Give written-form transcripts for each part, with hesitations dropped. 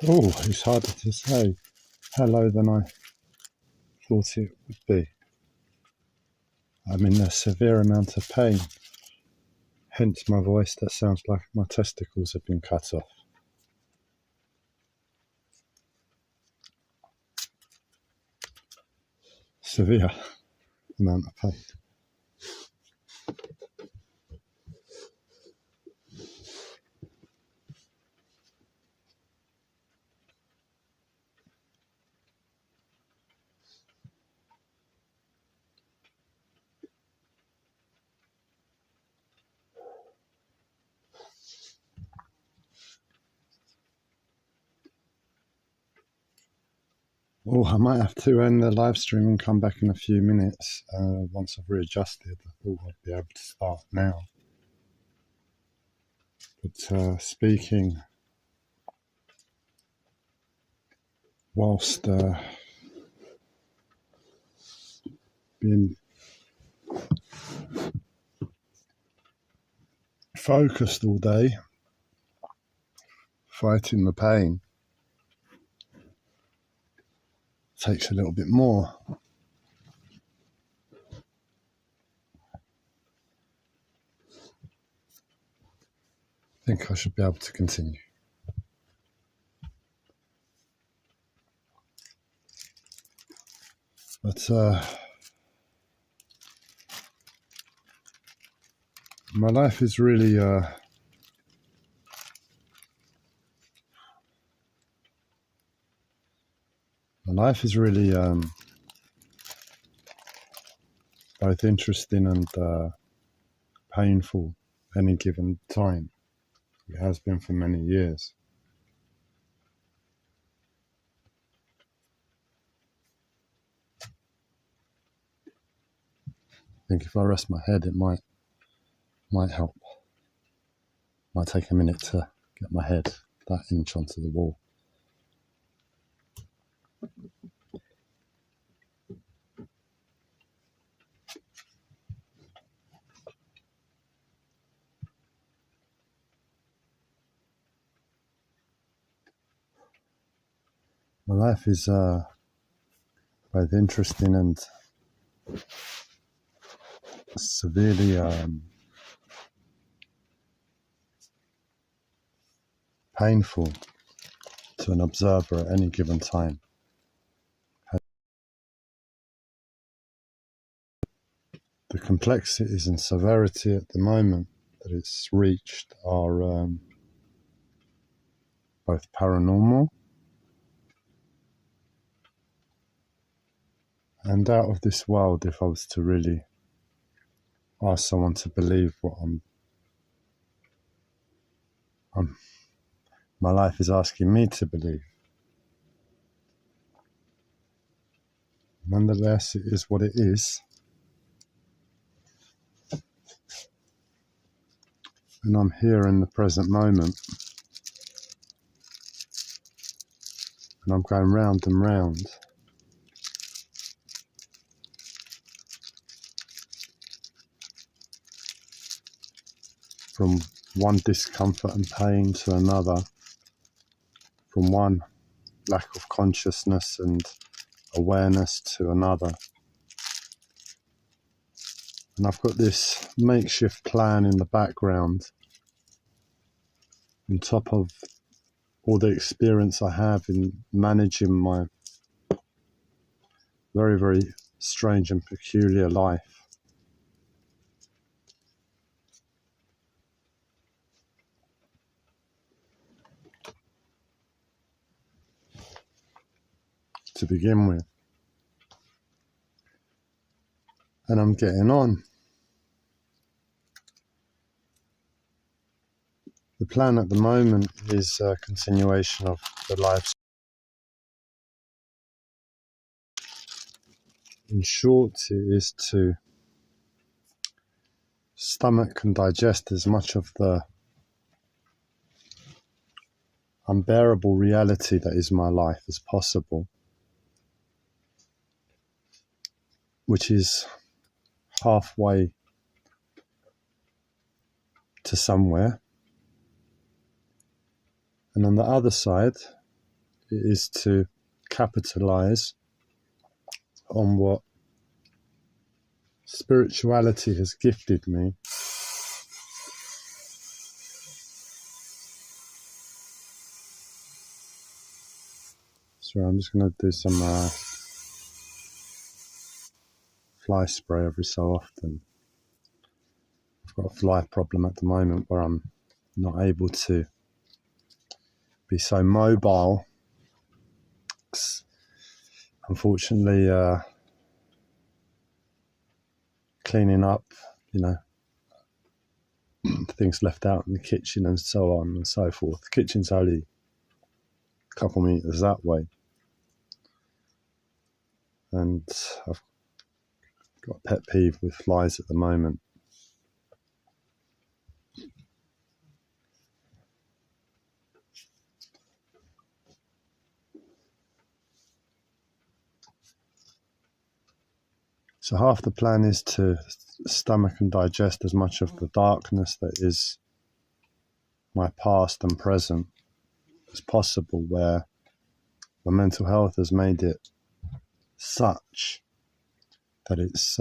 Oh, it's harder to say hello than I thought it would be. I'm in a severe amount of pain, hence my voice that sounds like my testicles have been cut off. Severe amount of pain. Oh, I might have to end the live stream and come back in a few minutes once I've readjusted. I thought I'd be able to start now. But speaking whilst being focused all day, fighting the pain, takes a little bit more. I think I should be able to continue. But my life is really both interesting and painful any given time. It has been for many years. I think if I rest my head, it might help. Might take a minute to get my head that inch onto the wall. My life is both interesting and severely painful to an observer at any given time. The complexities and severity at the moment that it's reached are both paranormal and out of this world if I was to really ask someone to believe what my life is asking me to believe. Nonetheless, it is what it is. And I'm here in the present moment. And I'm going round and round. From one discomfort and pain to another. From one lack of consciousness and awareness to another. And I've got this makeshift plan in the background on top of all the experience I have in managing my very, very strange and peculiar life. To begin with. And I'm getting on. The plan at the moment is a continuation of the live. In short, it is to stomach and digest as much of the unbearable reality that is my life as possible, which is halfway to somewhere. And on the other side, it is to capitalize on what spirituality has gifted me. So I'm just going to do some fly spray every so often. I've got a fly problem at the moment where I'm not able to be so mobile. Unfortunately, cleaning up, things left out in the kitchen and so on and so forth. The kitchen's only a couple meters that way. And I've got a pet peeve with flies at the moment. So half the plan is to stomach and digest as much of the darkness that is my past and present as possible, where my mental health has made it such that it's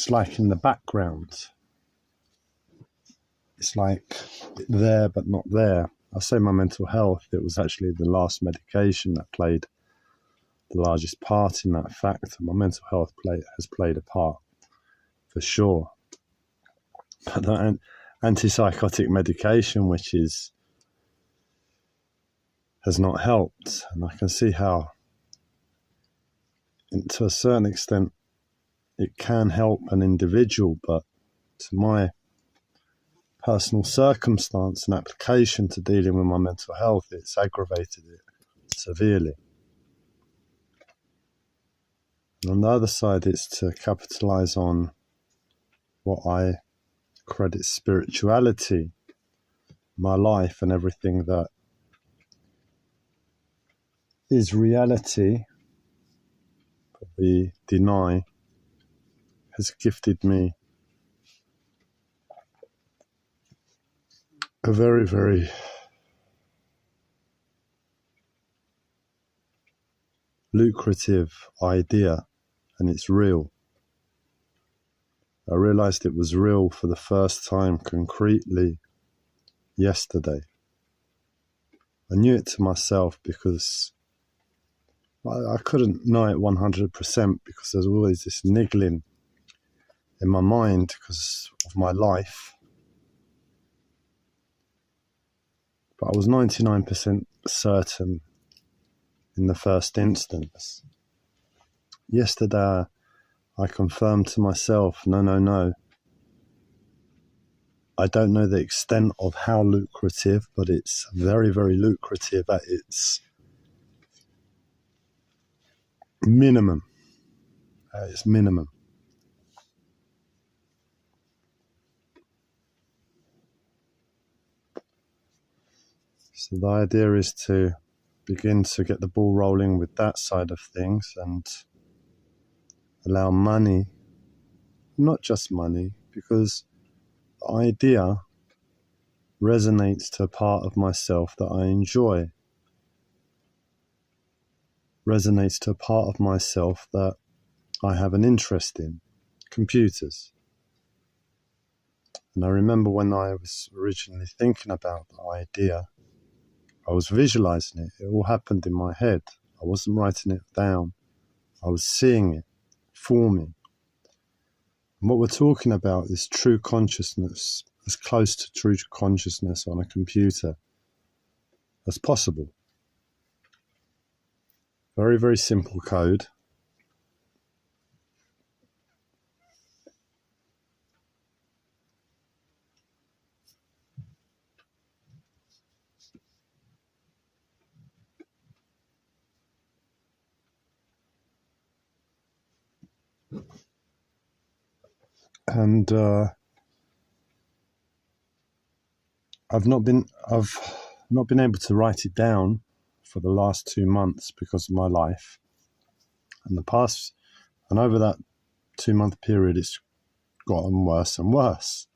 like in the background. It's like there but not there. I say my mental health, it was actually the last medication that played the largest part in that factor. My mental health has played a part, for sure. But that antipsychotic medication, which has not helped. And I can see how, to a certain extent, it can help an individual, but to my personal circumstance and application to dealing with my mental health, it's aggravated it severely. And on the other side, it's to capitalize on what I credit spirituality, my life, and everything that is reality, but we deny, has gifted me a very, very lucrative idea, and it's real. I realized it was real for the first time concretely yesterday. I knew it to myself because I couldn't know it 100% because there's always this niggling in my mind because of my life. But I was 99% certain in the first instance. Yesterday, I confirmed to myself, no. I don't know the extent of how lucrative, but it's very, very lucrative at its minimum. So the idea is to begin to get the ball rolling with that side of things and allow money, not just money, because the idea resonates to a part of myself that I enjoy, resonates to a part of myself that I have an interest in, computers. And I remember when I was originally thinking about the idea, I was visualizing it. It all happened in my head. I wasn't writing it down. I was seeing it forming. And what we're talking about is true consciousness, as close to true consciousness on a computer as possible. Very, very simple code. And I've not been able to write it down for the last 2 months because of my life. And over that 2-month period, it's gotten worse and worse.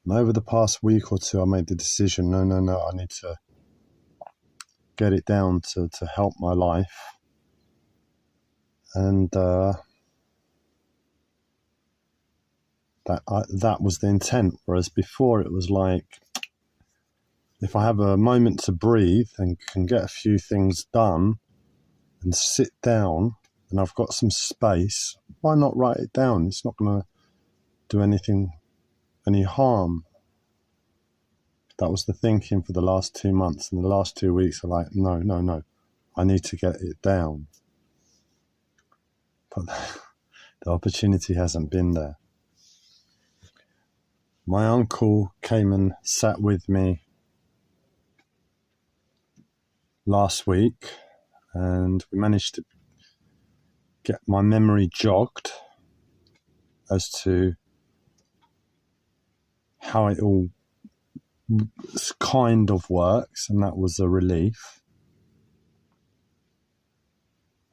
And over the past week or two, I made the decision, no, I need to get it down to help my life. And that was the intent. Whereas before it was like, if I have a moment to breathe and can get a few things done and sit down and I've got some space, why not write it down? It's not going to do any harm. That was the thinking for the last 2 months. And the last 2 weeks are like, no, I need to get it down. But the opportunity hasn't been there. My uncle came and sat with me last week, and we managed to get my memory jogged as to how it all kind of works, and that was a relief.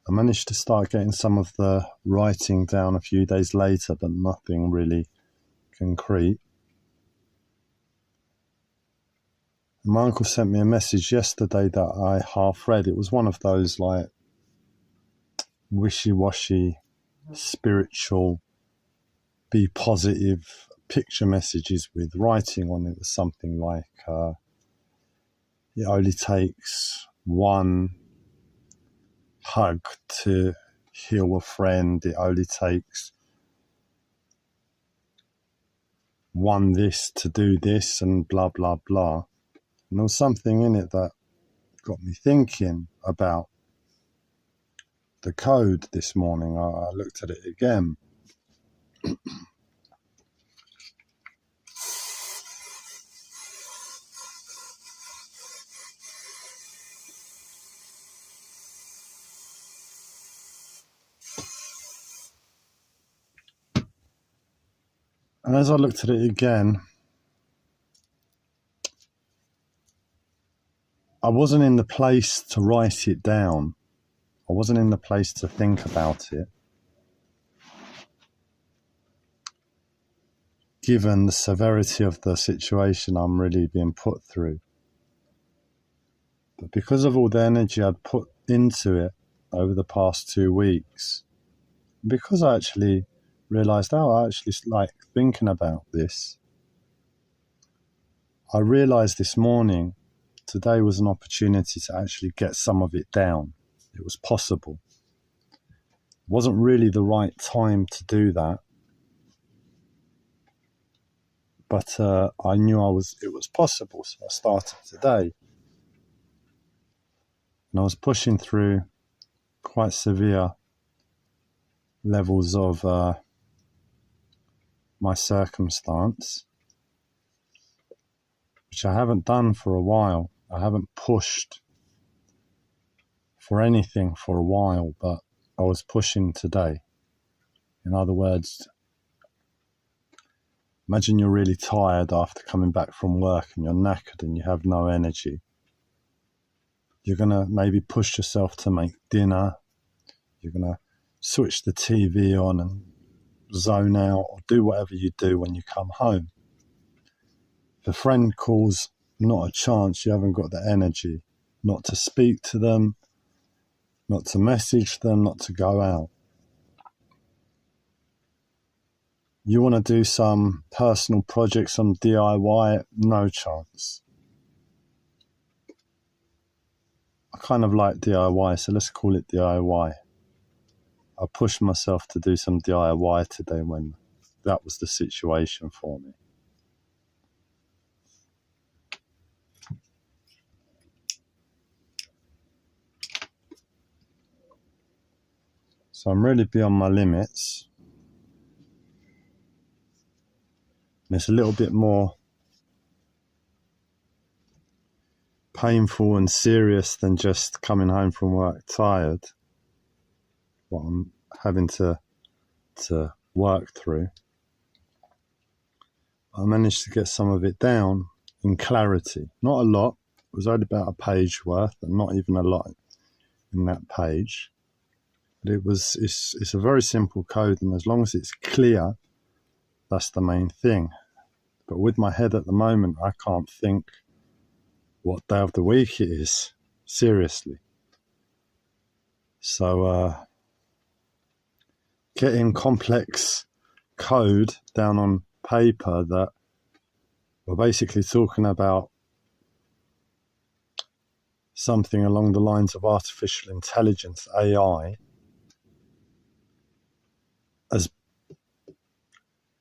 I managed to start getting some of the writing down a few days later, but nothing really concrete. My uncle sent me a message yesterday that I half read. It was one of those like wishy-washy, spiritual, be positive picture messages with writing on it. It was something like, it only takes one hug to heal a friend. It only takes one this to do this, and blah, blah, blah. And there was something in it that got me thinking about the code this morning. I looked at it again. And as I looked at it again, I wasn't in the place to write it down. I wasn't in the place to think about it, given the severity of the situation I'm really being put through. But because of all the energy I'd put into it over the past 2 weeks, because I actually realised, I actually like thinking about this, I realised this morning, today was an opportunity to actually get some of it down. It was possible. It wasn't really the right time to do that, but I knew it was possible, so I started today. And I was pushing through quite severe levels of my circumstance, which I haven't done for a while. I haven't pushed for anything for a while, but I was pushing today. In other words, imagine you're really tired after coming back from work and you're knackered and you have no energy. You're going to maybe push yourself to make dinner. You're going to switch the TV on and zone out, or do whatever you do when you come home. If a friend calls, not a chance. You haven't got the energy not to speak to them, not to message them, not to go out. You want to do some personal project, some DIY, no chance. I kind of like DIY, so let's call it DIY. I pushed myself to do some DIY today when that was the situation for me. So I'm really beyond my limits. And it's a little bit more painful and serious than just coming home from work tired, what I'm having to work through. I managed to get some of it down in clarity. Not a lot. It was only about a page worth, and not even a lot in that page. But it's a very simple code, and as long as it's clear, that's the main thing. But with my head at the moment, I can't think what day of the week it is, seriously. So getting complex code down on paper that we're basically talking about something along the lines of artificial intelligence, AI, as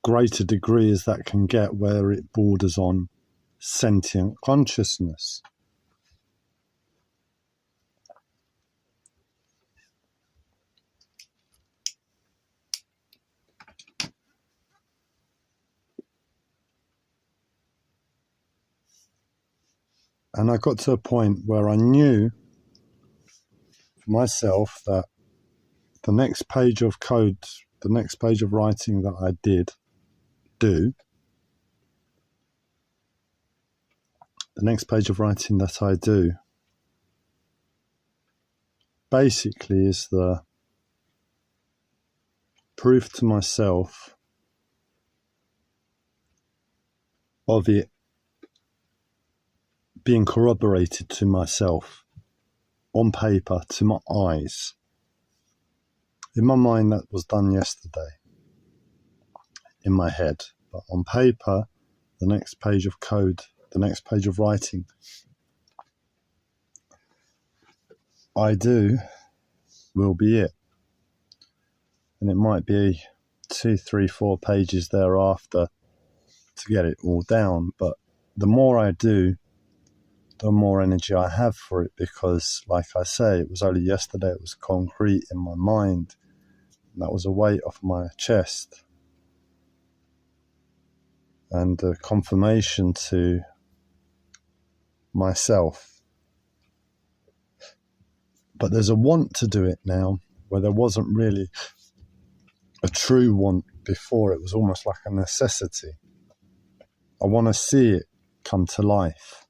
great a degree as that can get, where it borders on sentient consciousness. And I got to a point where I knew for myself that the next page of code, the next page of writing that I the next page of writing that I do basically is the proof to myself of it being corroborated to myself on paper, to my eyes. In my mind, that was done yesterday, in my head. But on paper, the next page of code, the next page of writing I do will be it. And it might be 2, 3, 4 pages thereafter to get it all down. But the more I do, the more energy I have for it, because, like I say, it was only yesterday it was concrete in my mind. And that was a weight off my chest. And a confirmation to myself. But there's a want to do it now, where there wasn't really a true want before. It was almost like a necessity. I want to see it come to life.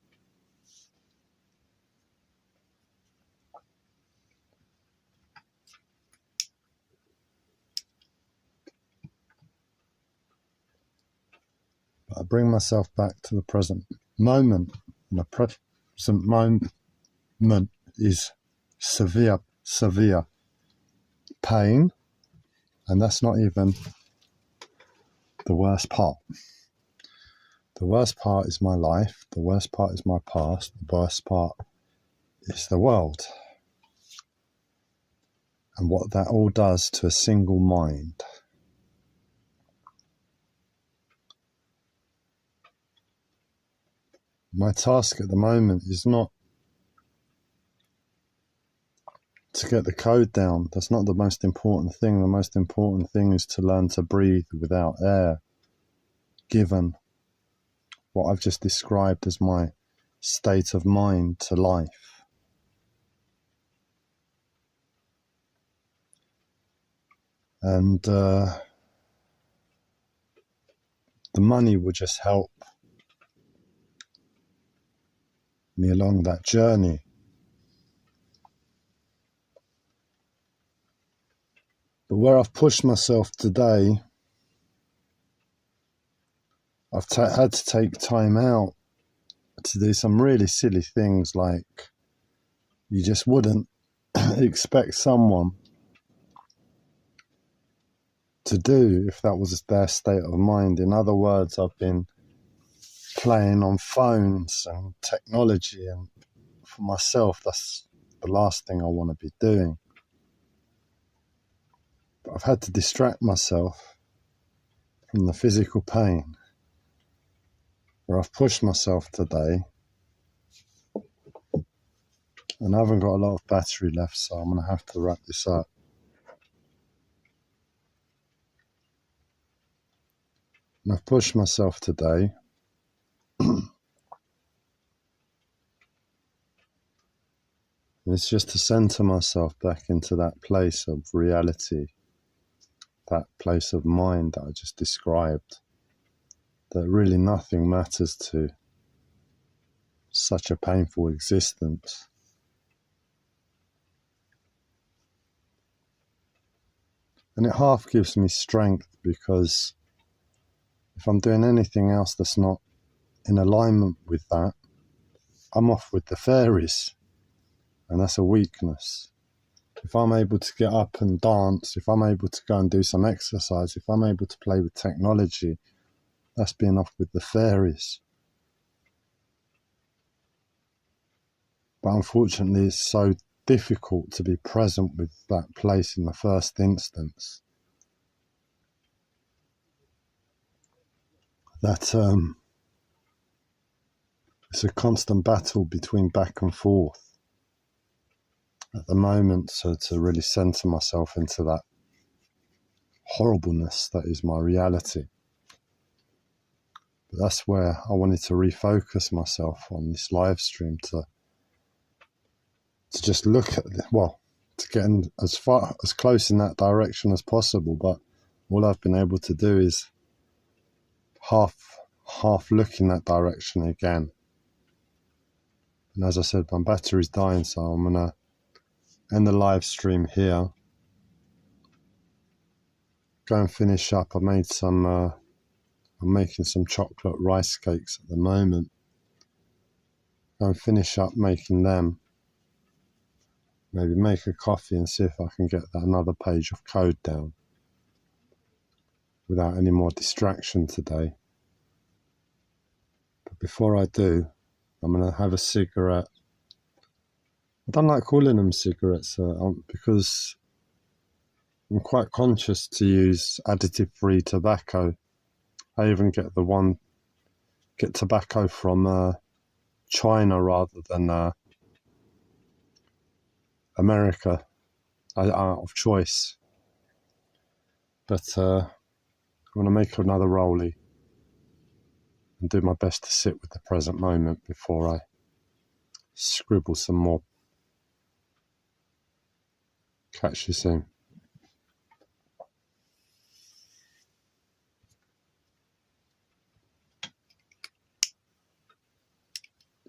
But I bring myself back to the present moment. And the present moment is severe pain. And that's not even the worst part. The worst part is my life. The worst part is my past. The worst part is the world. And what that all does to a single mind. My task at the moment is not to get the code down. That's not the most important thing. The most important thing is to learn to breathe without air, given what I've just described as my state of mind to life. And the money will just help me along that journey. But where I've pushed myself today, I've had to take time out to do some really silly things, like you just wouldn't expect someone to do if that was their state of mind. In other words, I've been playing on phones and technology, and for myself, that's the last thing I want to be doing. But I've had to distract myself from the physical pain, where I've pushed myself today, and I haven't got a lot of battery left, so I'm going to have to wrap this up. And I've pushed myself today it's just to center myself back into that place of reality, that place of mind that I just described, that really nothing matters to such a painful existence. And it half gives me strength, because if I'm doing anything else that's not in alignment with that, I'm off with the fairies, and that's a weakness. If I'm able to get up and dance, if I'm able to go and do some exercise, if I'm able to play with technology, that's being off with the fairies. But unfortunately, it's so difficult to be present with that place in the first instance that it's a constant battle between back and forth at the moment, so to really center myself into that horribleness that is my reality. But that's where I wanted to refocus myself on this live stream, to just look at to get in as close in that direction as possible. But all I've been able to do is half look in that direction again. And as I said, my battery's dying, so I'm gonna end the live stream here. Go and finish up. I made some I'm making some chocolate rice cakes at the moment. Go and finish up making them. Maybe make a coffee and see if I can get that another page of code down without any more distraction today. But before I do, I'm going to have a cigarette. I don't like calling them cigarettes because I'm quite conscious to use additive-free tobacco. I even get tobacco from China rather than America, out of choice. But I'm going to make another rollie and do my best to sit with the present moment before I scribble some more. Catch you soon.